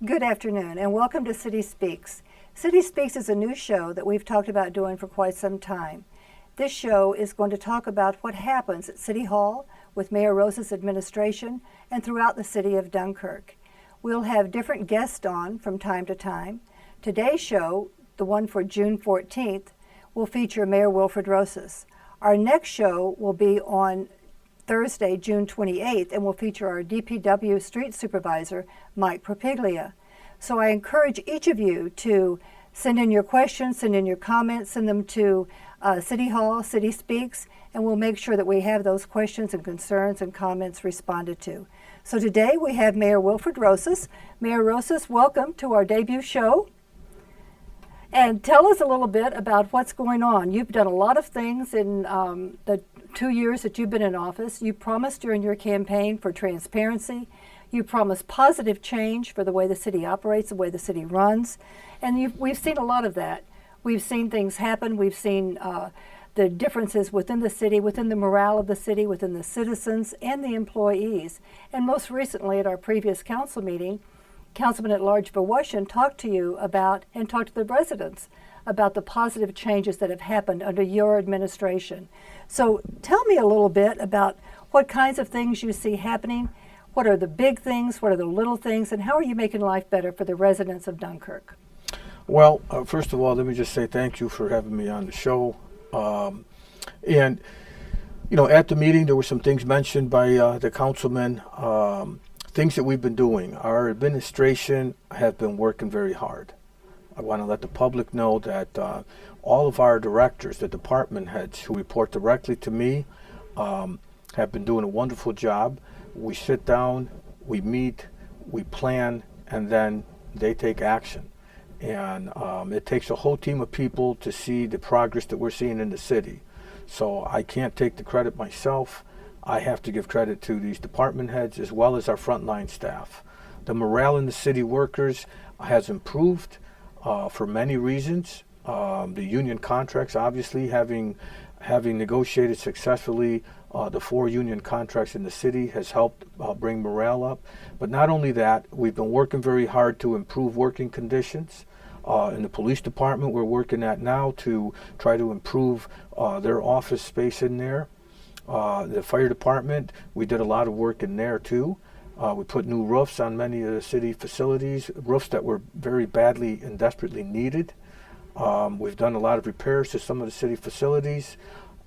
Good afternoon and welcome to City Speaks. City Speaks is a new show that we've talked about doing for quite some time. This show is going to talk about what happens at City Hall with Mayor Rosas' administration and throughout the city of Dunkirk. We'll have different guests on from time to time. Today's show, the one for June 14th, will feature Mayor Wilfred Rosas. Our next show will be on Thursday, June 28th, and will feature our DPW Street Supervisor, Mike Propiglia. So I encourage each of you to send in your questions, send in your comments, send them to City Hall, City Speaks, and we'll make sure that we have those questions and concerns and comments responded to. So today we have Mayor Wilfred Rosas. Mayor Rosas, welcome to our debut show. And tell us a little bit about what's going on. You've done a lot of things in the 2 years that you've been in office. You promised during your campaign for transparency. You promised positive change for the way the city operates, the way the city runs. And we've seen a lot of that. We've seen things happen. We've seen the differences within the city, within the morale of the city, within the citizens and the employees. And most recently at our previous council meeting, Councilman at Large Vawashan talked to you about and talked to the residents about the positive changes that have happened under your administration. So tell me a little bit about what kinds of things you see happening. What are the big things? What are the little things? And how are you making life better for the residents of Dunkirk? Well, first of all, let me just say thank you for having me on the show. And, you know, at the meeting, there were some things mentioned by the councilman, things that we've been doing. Our administration have been working very hard. I want to let the public know that all of our directors, the department heads who report directly to me, have been doing a wonderful job. We sit down, we meet, we plan, and then they take action. And it takes a whole team of people to see the progress that we're seeing in the city. So I can't take the credit myself. I have to give credit to these department heads as well as our frontline staff. The morale in the city workers has improved for many reasons. The union contracts, obviously, having negotiated successfully the 4 union contracts in the city has helped bring morale up. But not only that, we've been working very hard to improve working conditions. In the police department, we're working at now to try to improve their office space in there. The fire department, we did a lot of work in there too. We put new roofs on many of the city facilities, roofs that were very badly and desperately needed. We've done a lot of repairs to some of the city facilities.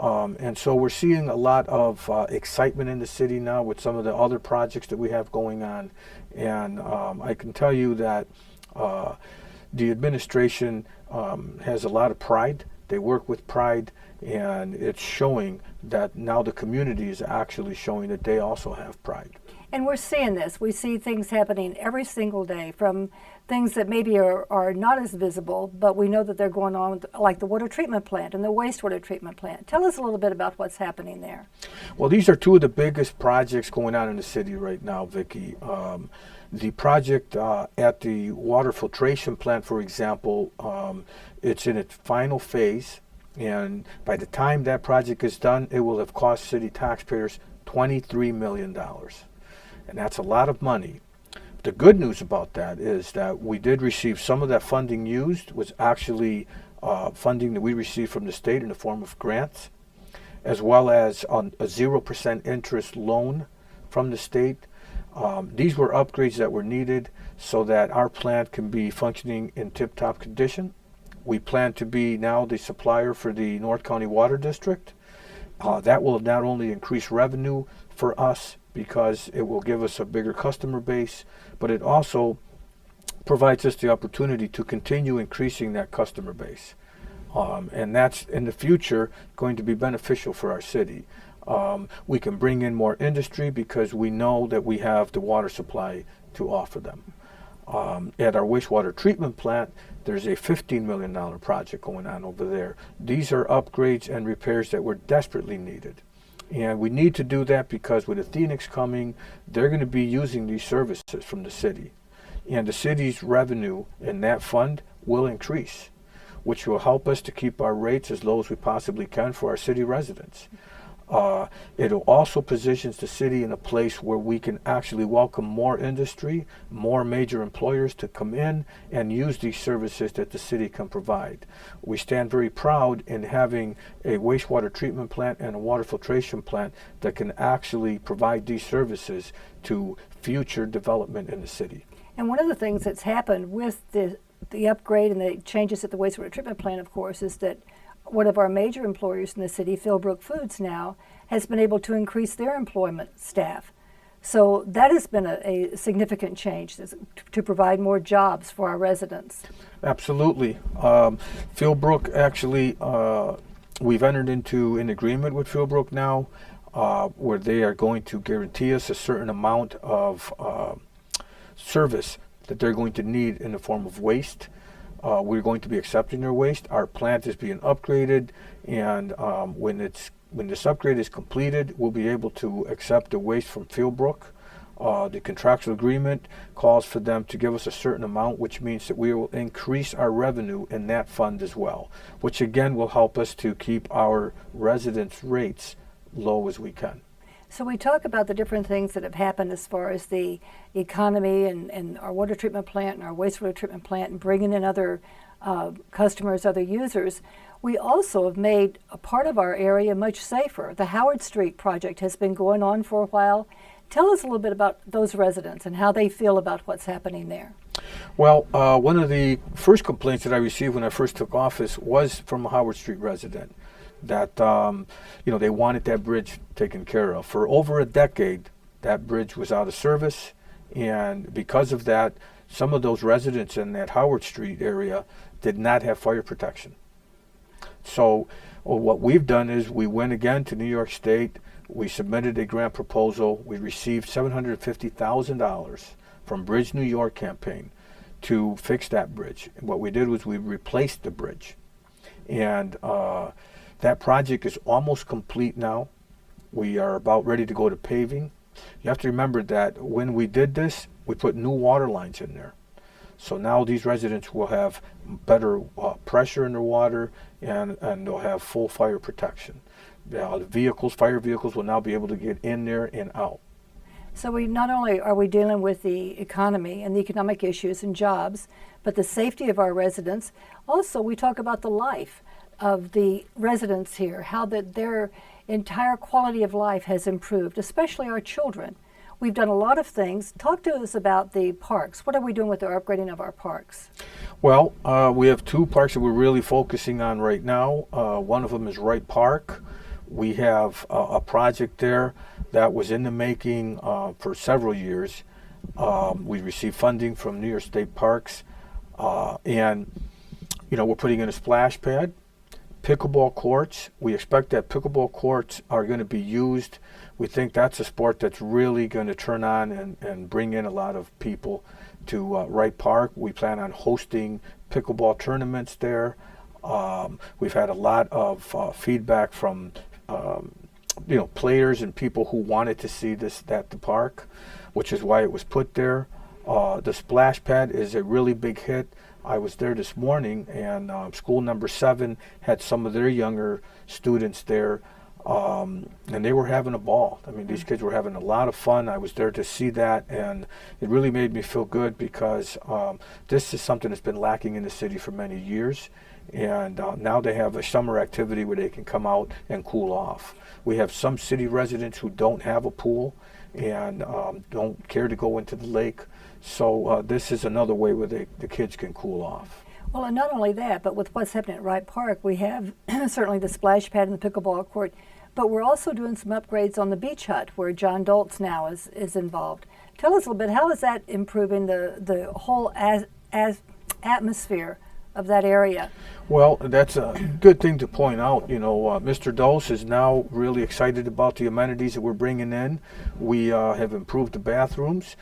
And so we're seeing a lot of excitement in the city now with some of the other projects that we have going on. And I can tell you that the administration has a lot of pride. They work with pride, and it's showing that now the community is actually showing that they also have pride. And we're seeing this. We see things happening every single day, from things that maybe are not as visible, but we know that they're going on, like the water treatment plant and the wastewater treatment plant. Tell us a little bit about what's happening there. Well, these are 2 of the biggest projects going on in the city right now, Vicki. The project at the water filtration plant, for example, it's in its final phase, and by the time that project is done, it will have cost city taxpayers $23 million. And that's a lot of money. The good news about that is that we did receive some of that funding used was actually funding that we received from the state in the form of grants, as well as on a 0% interest loan from the state. These were upgrades that were needed so that our plant can be functioning in tip-top condition. We plan to be now the supplier for the North County Water District. That will not only increase revenue for us because it will give us a bigger customer base, but it also provides us the opportunity to continue increasing that customer base. And that's in the future going to be beneficial for our city. We can bring in more industry because we know that we have the water supply to offer them. At our wastewater treatment plant, there's a $15 million project going on over there. These are upgrades and repairs that were desperately needed. And we need to do that because with Athenix coming, they're going to be using these services from the city. And the city's revenue in that fund will increase, which will help us to keep our rates as low as we possibly can for our city residents. It'll also positions the city in a place where we can actually welcome more industry, more major employers to come in and use these services that the city can provide. We stand very proud in having a wastewater treatment plant and a water filtration plant that can actually provide these services to future development in the city. And one of the things that's happened with the upgrade and the changes at the wastewater treatment plant, of course, is that one of our major employers in the city, Philbrook Foods now, has been able to increase their employment staff. So that has been a significant change to provide more jobs for our residents. Absolutely. Philbrook actually, we've entered into an agreement with Philbrook now where they are going to guarantee us a certain amount of service that they're going to need in the form of waste. We're going to be accepting their waste. Our plant is being upgraded, and when this upgrade is completed, we'll be able to accept the waste from Philbrook. The contractual agreement calls for them to give us a certain amount, which means that we will increase our revenue in that fund as well, which again will help us to keep our residents' rates low as we can. So we talk about the different things that have happened as far as the economy and our water treatment plant and our wastewater treatment plant and bringing in other customers, other users. We also have made a part of our area much safer. The Howard Street project has been going on for a while. Tell us a little bit about those residents and how they feel about what's happening there. Well, one of the first complaints that I received when I first took office was from a Howard Street resident that they wanted that bridge taken care of. For over a decade, that bridge was out of service, and because of that, some of those residents in that Howard Street area did not have fire protection. So what we've done is we went again to New York State, we submitted a grant proposal, we received $750,000 from Bridge New York campaign to fix that bridge. And what we did was we replaced the bridge. And that project is almost complete now. We are about ready to go to paving. You have to remember that when we did this, we put new water lines in there. So now these residents will have better pressure in their water and they'll have full fire protection. The fire vehicles will now be able to get in there and out. So we not only are we dealing with the economy and the economic issues and jobs, but the safety of our residents. Also, we talk about the life of the residents here, how that their entire quality of life has improved, especially our children. We've done a lot of things. Talk to us about the parks. What are we doing with the upgrading of our parks? Well, we have two parks that we're really focusing on right now. One of them is Wright Park. We have a project there that was in the making for several years. We received funding from New York State Parks, and we're putting in a splash pad, pickleball courts. We expect that pickleball courts are going to be used. We think that's a sport that's really going to turn on and bring in a lot of people to Wright Park. We plan on hosting pickleball tournaments there. We've had a lot of feedback from players and people who wanted to see this at the park, which is why it was put there. The splash pad is a really big hit. I was there this morning, and school number 7 had some of their younger students there, and they were having a ball. I mean, these kids were having a lot of fun. I was there to see that, and it really made me feel good because this is something that's been lacking in the city for many years, and now they have a summer activity where they can come out and cool off. We have some city residents who don't have a pool and don't care to go into the lake. So this is another way where the kids can cool off. Well, and not only that, but with what's happening at Wright Park, we have certainly the splash pad and the pickleball court, but we're also doing some upgrades on the beach hut where John Doltz now is involved. Tell us a little bit, how is that improving the whole atmosphere of that area? Well, that's a good thing to point out. Mr. Dose is now really excited about the amenities that we're bringing in. We have improved the bathrooms.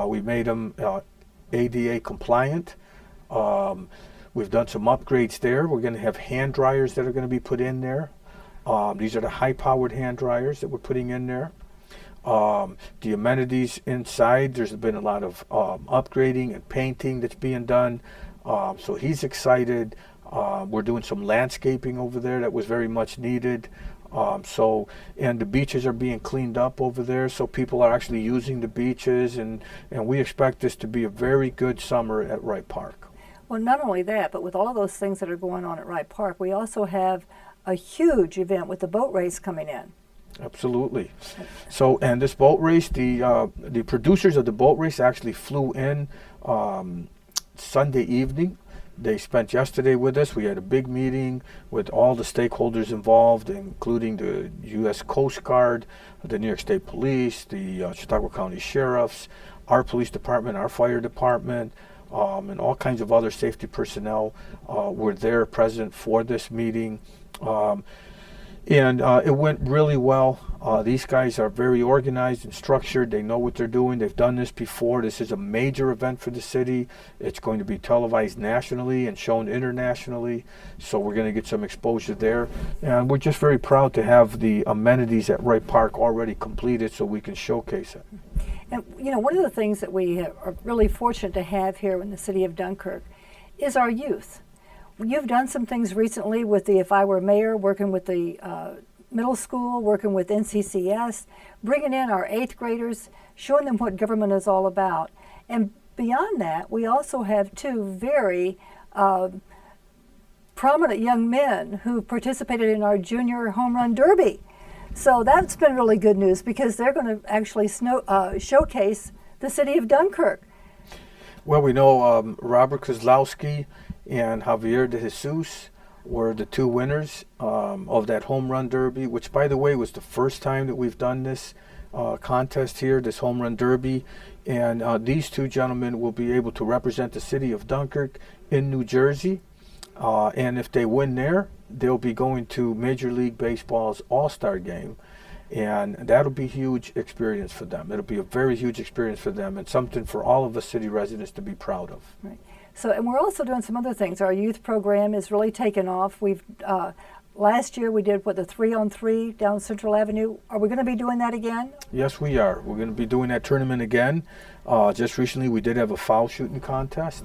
We've made them ADA compliant. We've done some upgrades there. We're going to have hand dryers that are going to be put in there. These are the high-powered hand dryers that we're putting in there. The amenities inside, there's been a lot of upgrading and painting that's being done. So he's excited. We're doing some landscaping over there that was very much needed. And the beaches are being cleaned up over there, so people are actually using the beaches, and we expect this to be a very good summer at Wright Park. Well, not only that, but with all of those things that are going on at Wright Park, we also have a huge event with the boat race coming in. Absolutely. So, and this boat race, the producers of the boat race actually flew in Sunday evening. They spent yesterday with us. We had a big meeting with all the stakeholders involved, including the U.S. Coast Guard, the New York State Police, the Chautauqua County Sheriffs, our police department, our fire department, and all kinds of other safety personnel were there present for this meeting. And it went really well. These guys are very organized and structured. They know what they're doing. They've done this before. This is a major event for the city. It's going to be televised nationally and shown internationally. So we're going to get some exposure there. And we're just very proud to have the amenities at Wright Park already completed so we can showcase it. And you know, one of the things that we are really fortunate to have here in the city of Dunkirk is our youth. You've done some things recently with the If I Were Mayor, working with the middle school, working with NCCS, bringing in our 8th graders, showing them what government is all about. And beyond that, we also have 2 very prominent young men who participated in our junior home run derby. So that's been really good news because they're going to actually showcase the city of Dunkirk. Well, we know Robert Kozlowski and Javier de Jesus were the 2 winners of that home run derby, which, by the way, was the first time that we've done this contest here, this home run derby. And these 2 gentlemen will be able to represent the city of Dunkirk in New Jersey. And if they win there, they'll be going to Major League Baseball's All-Star game. And that'll be a huge experience for them. It'll be a very huge experience for them and something for all of us city residents to be proud of. Right. So, and we're also doing some other things. Our youth program is really taken off. We've last year we did the 3-on-3 down Central Avenue. Are we going to be doing that again? Yes, we are. We're going to be doing that tournament again. Just recently we did have a foul shooting contest.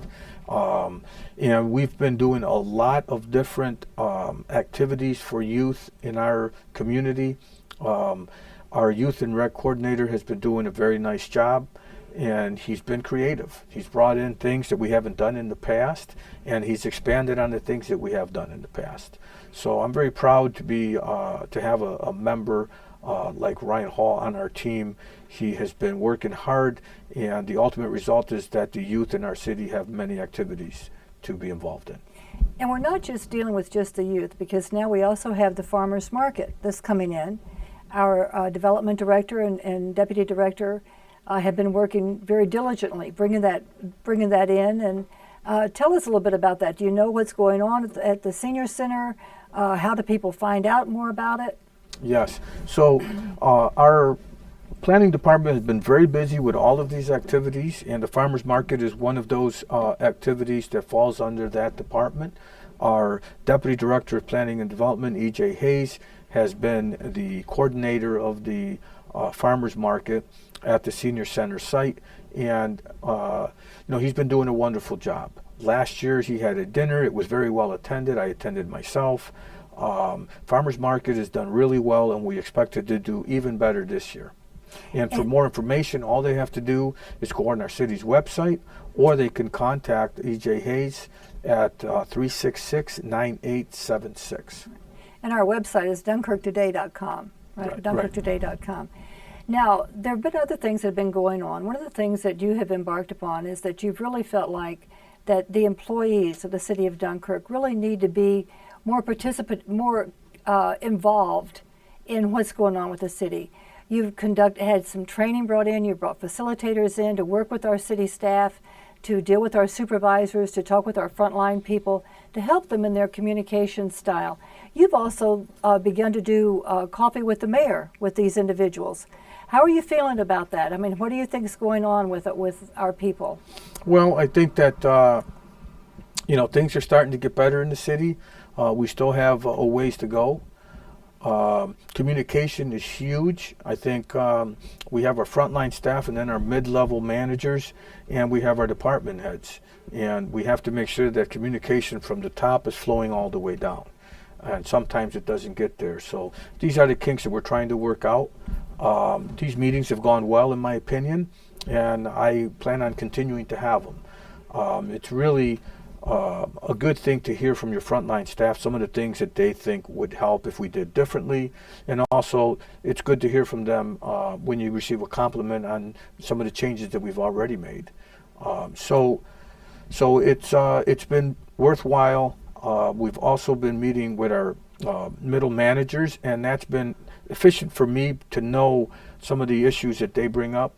And we've been doing a lot of different activities for youth in our community. Our youth and rec coordinator has been doing a very nice job, and he's been creative. He's brought in things that we haven't done in the past, and he's expanded on the things that we have done in the past. So I'm very proud to be to have a member like Ryan Hall on our team. He has been working hard, and the ultimate result is that the youth in our city have many activities to be involved in. And we're not just dealing with just the youth, because now we also have the farmers market that's coming in. Our development director and deputy director have been working very diligently bringing that in. And tell us a little bit about that. Do you know what's going on at the senior center? How do people find out more about it? Yes. So our planning department has been very busy with all of these activities, and the farmers market is one of those activities that falls under that department. Our deputy director of planning and development, E.J. Hayes, has been the coordinator of the farmers market at the senior center site, and he's been doing a wonderful job. Last year he had a dinner. It was very well attended. I attended myself. Farmers market has done really well, and we expect it to do even better this year. And for more information, all they have to do is go on our city's website, or they can contact E.J. Hayes at 366-9876. And our website is dunkirktoday.com, right? Dunkirktoday.com. Now, there have been other things that have been going on. One of the things that you have embarked upon is that you've really felt like that the employees of the city of Dunkirk really need to be more involved in what's going on with the city. You've had some training brought in. You brought facilitators in to work with our city staff, to deal with our supervisors, to talk with our frontline people, to help them in their communication style. You've also begun to do coffee with the mayor with these individuals. How are you feeling about that? I mean, what do you think is going on with our people? Well, I think that things are starting to get better in the city. We still have a ways to go. Communication is huge. I think we have our frontline staff and then our mid-level managers, and we have our department heads. And we have to make sure that communication from the top is flowing all the way down. and sometimes it doesn't get there. So these are the kinks that we're trying to work out. These meetings have gone well, in my opinion, and I plan on continuing to have them. It's really a good thing to hear from your frontline staff some of the things that they think would help if we did differently, and also it's good to hear from them when you receive a compliment on some of the changes that we've already made. So it's been worthwhile. We've also been meeting with our middle managers, and that's been efficient for me to know some of the issues that they bring up.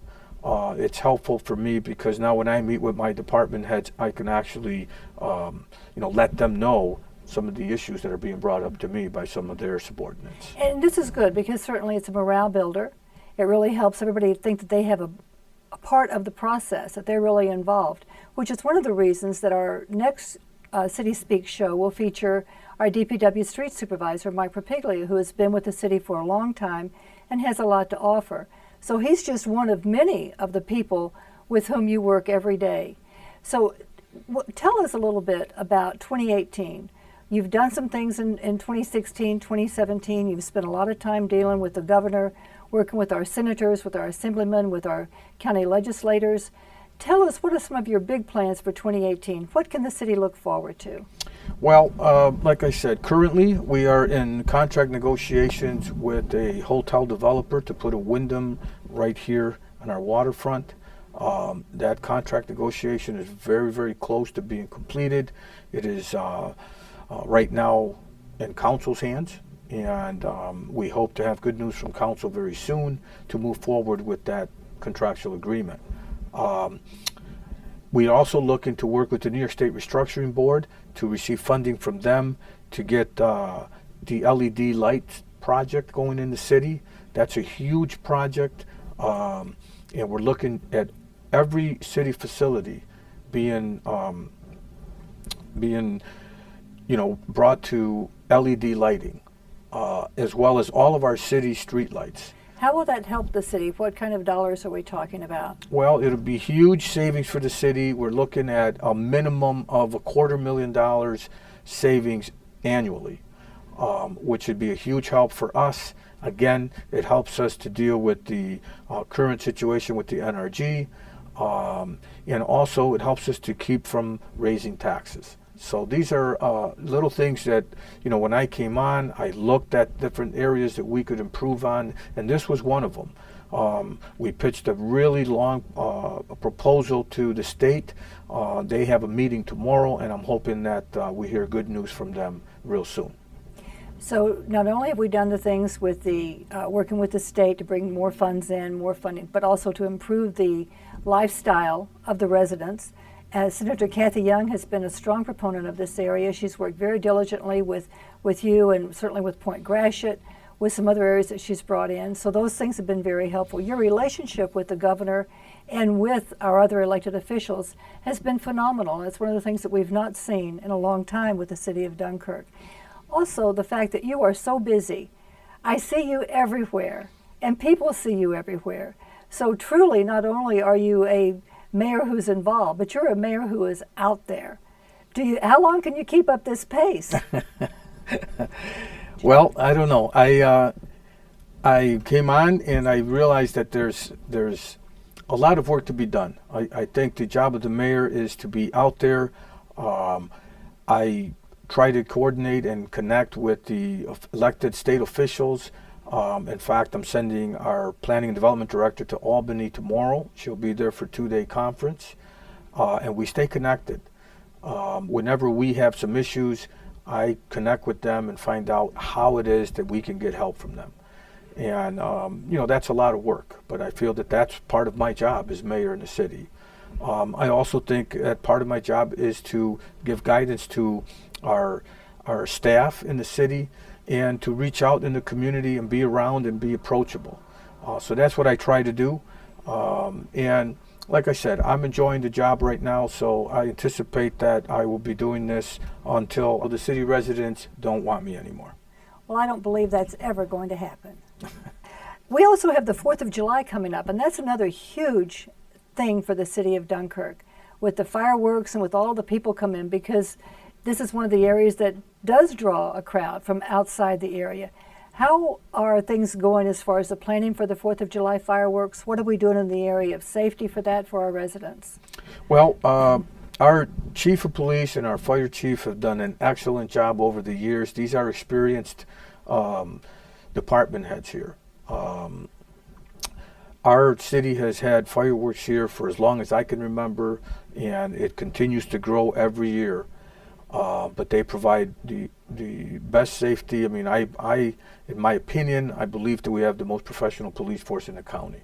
It's helpful for me because now when I meet with my department heads, I can actually, let them know some of the issues that are being brought up to me by some of their subordinates. And this is good because certainly it's a morale builder. It really helps everybody think that they have a part of the process, that they're really involved, which is one of the reasons that our next City Speak show will feature our DPW street supervisor, Mike Propiglia, who has been with the city for a long time and has a lot to offer. So he's just one of many of the people with whom you work every day. So tell us a little bit about 2018. You've done some things in 2016, 2017. You've spent a lot of time dealing with the governor, working with our senators, with our assemblymen, with our county legislators. Tell us, what are some of your big plans for 2018? What can the city look forward to? Well, like I said, currently we are in contract negotiations with a hotel developer to put a Wyndham right here on our waterfront. That contract negotiation is very, very close to being completed. It is right now in council's hands, and we hope to have good news from council very soon to move forward with that contractual agreement. We are also looking to work with the New York State Restructuring Board to receive funding from them to get the LED light project going in the city. That's a huge project, and we're looking at every city facility being brought to LED lighting, as well as all of our city street lights. How will that help the city? What kind of dollars are we talking about? Well, it'll be huge savings for the city. We're looking at a minimum of $250,000 savings annually, which would be a huge help for us. Again, it helps us to deal with the current situation with the NRG, and also it helps us to keep from raising taxes. So these are little things that, when I came on, I looked at different areas that we could improve on, and this was one of them. We pitched a really long proposal to the state. They have a meeting tomorrow, and I'm hoping that we hear good news from them real soon. So not only have we done the things with the working with the state to bring more funds in, more funding, but also to improve the lifestyle of the residents. Senator Kathy Young has been a strong proponent of this area. She's worked very diligently with you and certainly with Point Gratiot, with some other areas that she's brought in. So those things have been very helpful. Your relationship with the governor and with our other elected officials has been phenomenal. It's one of the things that we've not seen in a long time with the city of Dunkirk. Also, the fact that you are so busy. I see you everywhere, and people see you everywhere. So truly, not only are you a mayor who's involved, but you're a mayor who is out there. How long can you keep up this pace? Well, I don't know. I came on and I realized that there's a lot of work to be done. I think the job of the mayor is to be out there. I try to coordinate and connect with the elected state officials. In fact, I'm sending our planning and development director to Albany tomorrow. She'll be there for a 2-day conference, and we stay connected. Whenever we have some issues, I connect with them and find out how it is that we can get help from them. And that's a lot of work, but I feel that that's part of my job as mayor in the city. I also think that part of my job is to give guidance to our staff in the city, and to reach out in the community and be around and be approachable. So that's what I try to do. And like I said, I'm enjoying the job right now, so I anticipate that I will be doing this until the city residents don't want me anymore. Well, I don't believe that's ever going to happen. We also have the 4th of July coming up, and that's another huge thing for the city of Dunkirk, with the fireworks and with all the people come in, because this is one of the areas that does draw a crowd from outside the area. How are things going as far as the planning for the 4th of July fireworks? What are we doing in the area of safety for that for our residents? Well, our chief of police and our fire chief have done an excellent job over the years. These are experienced department heads here. Our city has had fireworks here for as long as I can remember, and it continues to grow every year. But they provide the best safety. I mean, I, in my opinion, I believe that we have the most professional police force in the county.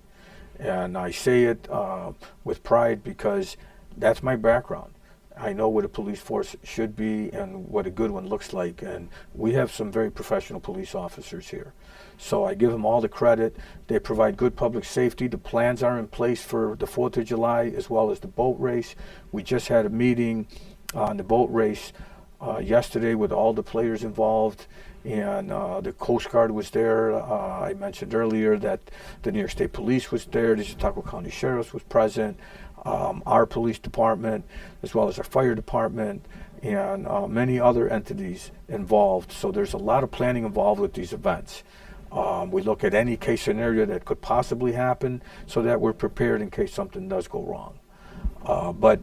And I say it with pride because that's my background. I know what a police force should be and what a good one looks like. And we have some very professional police officers here. So I give them all the credit. They provide good public safety. The plans are in place for the 4th of July as well as the boat race. We just had a meeting on the boat race yesterday with all the players involved, and the Coast Guard was there. I mentioned earlier that the New York State Police was there. The Chautauqua County Sheriff's was present. Our police department, as well as our fire department, and many other entities involved. So there's a lot of planning involved with these events. We look at any case scenario that could possibly happen so that we're prepared in case something does go wrong. But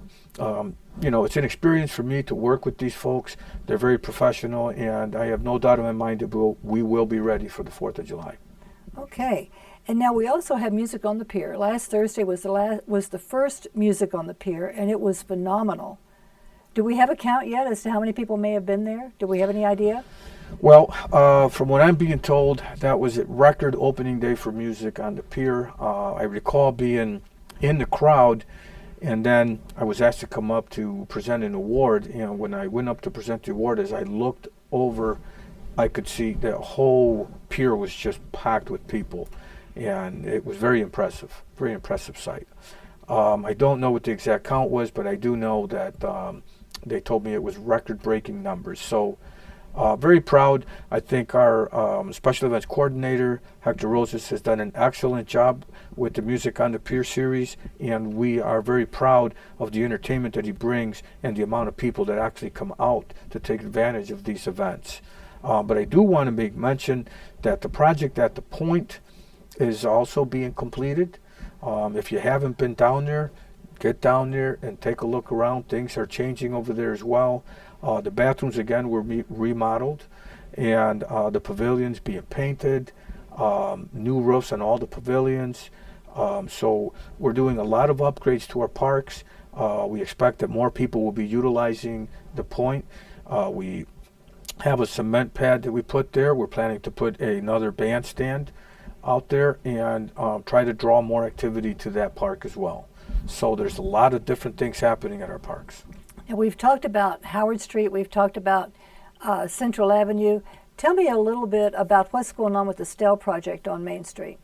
you know, it's an experience for me to work with these folks. They're very professional, and I have no doubt in my mind that we will be ready for the 4th of July. Okay. And now we also have music on the pier. Last Thursday was the first music on the pier, and it was phenomenal. Do we have a count yet as to how many people may have been there? Do we have any idea? Well, from what I'm being told, that was a record opening day for music on the pier. I recall being in the crowd, and then I was asked to come up to present an award. And when I went up to present the award, as I looked over, I could see the whole pier was just packed with people. And it was very impressive sight. I don't know what the exact count was, but I do know that they told me it was record-breaking numbers. So very proud. I think our special events coordinator, Hector Rosas, has done an excellent job with the Music on the Pier series, and we are very proud of the entertainment that he brings and the amount of people that actually come out to take advantage of these events. But I do want to make mention that the project at the Point is also being completed. If you haven't been down there, get down there and take a look around. Things are changing over there as well. The bathrooms again were remodeled, and the pavilions being painted, new roofs on all the pavilions. So we're doing a lot of upgrades to our parks. We expect that more people will be utilizing the Point. We have a cement pad that we put there. We're planning to put another bandstand out there and try to draw more activity to that park as well. So there's a lot of different things happening at our parks. And we've talked about Howard Street, we've talked about Central Avenue. Tell me a little bit about what's going on with the Stell project on Main Street.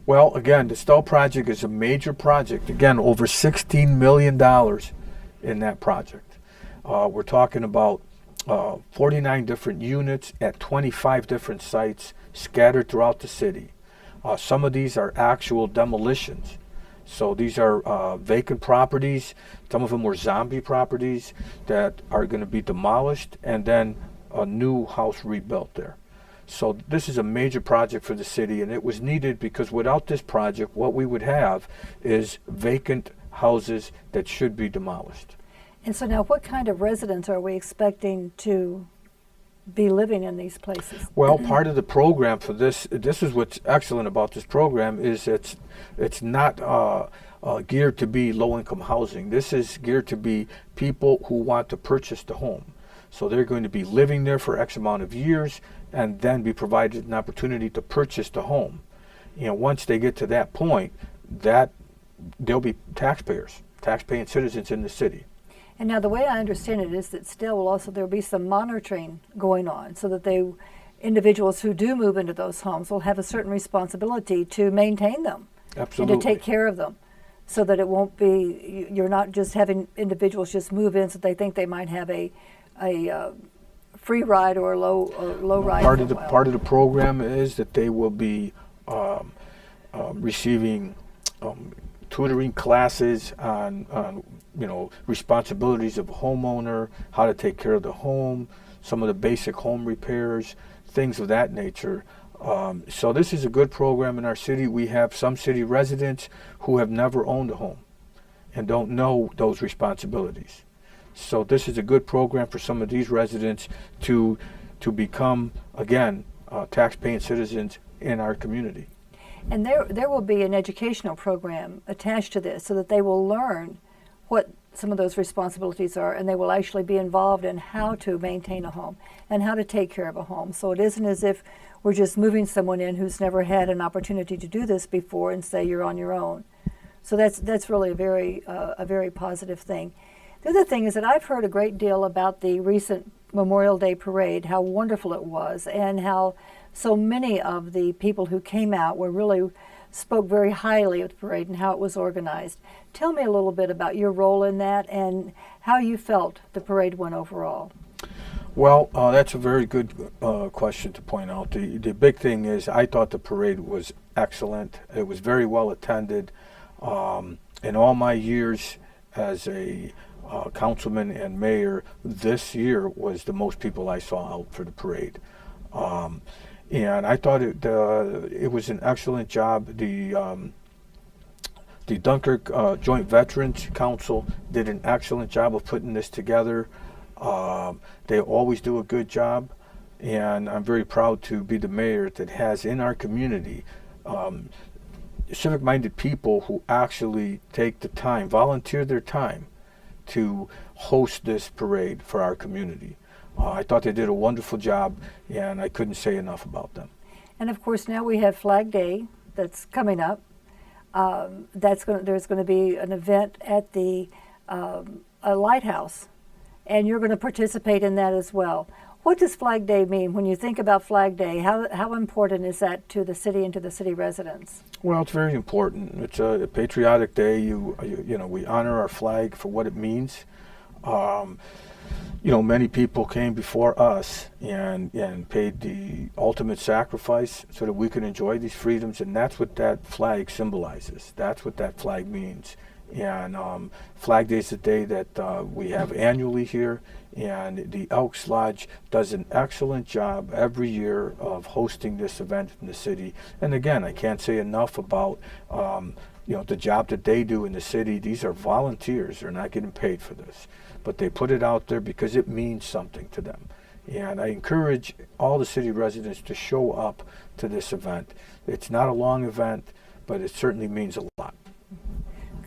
Well, again, the Stell project is a major project. Again, over $16 million in that project. We're talking about 49 different units at 25 different sites scattered throughout the city. Some of these are actual demolitions. So these are vacant properties. Some of them were zombie properties that are going to be demolished and then a new house rebuilt there. So this is a major project for the city, and it was needed because without this project, what we would have is vacant houses that should be demolished. And so now what kind of residents are we expecting to be living in these places? Well, part of the program for this is what's excellent about this program, is it's not geared to be low-income housing. This is geared to be people who want to purchase the home. So they're going to be living there for X amount of years and then be provided an opportunity to purchase the home. You know, once they get to that point, that they'll be tax-paying citizens in the city. And now the way I understand it is that still will also there will be some monitoring going on so that individuals who do move into those homes will have a certain responsibility to maintain them. Absolutely. And to take care of them so that it won't be, you're not just having individuals just move in so they think they might have a free ride or a low ride. Part of the program is that they will be receiving tutoring classes on responsibilities of a homeowner, how to take care of the home, some of the basic home repairs, things of that nature. So this is a good program in our city. We have some city residents who have never owned a home and don't know those responsibilities. So this is a good program for some of these residents to become, again, tax-paying citizens in our community. And there will be an educational program attached to this so that they will learn what some of those responsibilities are, and they will actually be involved in how to maintain a home and how to take care of a home. So it isn't as if we're just moving someone in who's never had an opportunity to do this before and say you're on your own. So that's really a very positive thing. The other thing is that I've heard a great deal about the recent Memorial Day parade, how wonderful it was, and how so many of the people who came out spoke very highly of the parade and how it was organized. Tell me a little bit about your role in that and how you felt the parade went overall. Well, that's a very good question to point out. The big thing is I thought the parade was excellent. It was very well attended. In all my years as a councilman and mayor, this year was the most people I saw out for the parade. And I thought it was an excellent job. The Dunkirk Joint Veterans Council did an excellent job of putting this together. They always do a good job, and I'm very proud to be the mayor that has in our community civic-minded people who actually take the time, volunteer their time to host this parade for our community. I thought they did a wonderful job, and I couldn't say enough about them. And of course, now we have Flag Day that's coming up. There's going to be an event at the a lighthouse, and you're going to participate in that as well. What does Flag Day mean? When you think about Flag Day, how important is that to the city and to the city residents? Well, it's very important. It's a patriotic day. We honor our flag for what it means. Many people came before us and paid the ultimate sacrifice so that we can enjoy these freedoms, and that's what that flag symbolizes. That's what that flag means. And Flag Day is a day that we have annually here, and the Elks Lodge does an excellent job every year of hosting this event in the city. And again, I can't say enough about the job that they do in the city. These are volunteers. They're not getting paid for this, but they put it out there because it means something to them. And I encourage all the city residents to show up to this event. It's not a long event, but it certainly means a lot.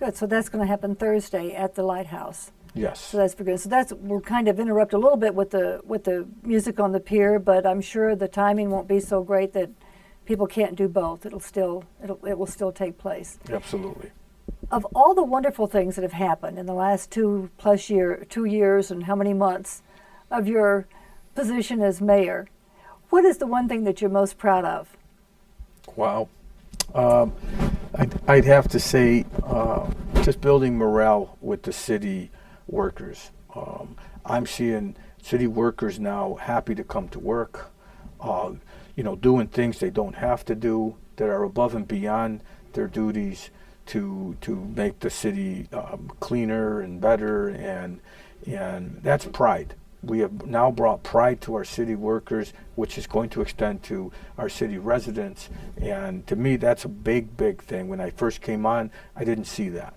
Good. So that's going to happen Thursday at the lighthouse. Yes. So that's good. So we'll kind of interrupt a little bit with the music on the pier, but I'm sure the timing won't be so great that people can't do both. It will still take place. Absolutely. Of all the wonderful things that have happened in the last 2 years and how many months of your position as mayor, what is the one thing that you're most proud of? Wow. I'd have to say just building morale with the city workers. I'm seeing city workers now happy to come to work, doing things they don't have to do, that are above and beyond their duties to make the city cleaner and better, and that's pride. We have now brought pride to our city workers, which is going to extend to our city residents. And to me, that's a big, big thing. When I first came on, I didn't see that,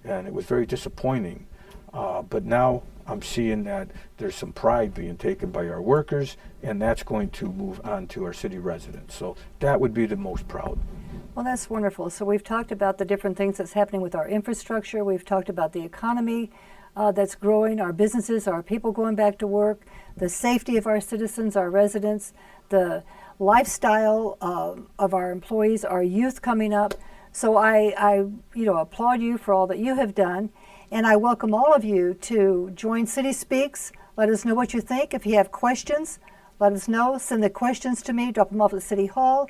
and it was very disappointing. But now I'm seeing that there's some pride being taken by our workers, and that's going to move on to our city residents. So that would be the most proud. Well, that's wonderful. So we've talked about the different things that's happening with our infrastructure. We've talked about the economy that's growing, our businesses, our people going back to work, the safety of our citizens, our residents, the lifestyle of our employees, our youth coming up. So I applaud you for all that you have done, and I welcome all of you to join City Speaks. Let us know what you think. If you have questions, let us know. Send the questions to me. Drop them off at City Hall.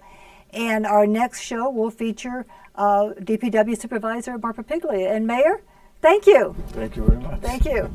And our next show will feature DPW Supervisor Barbara Piglia. And Mayor, thank you. Thank you very much. Thank you.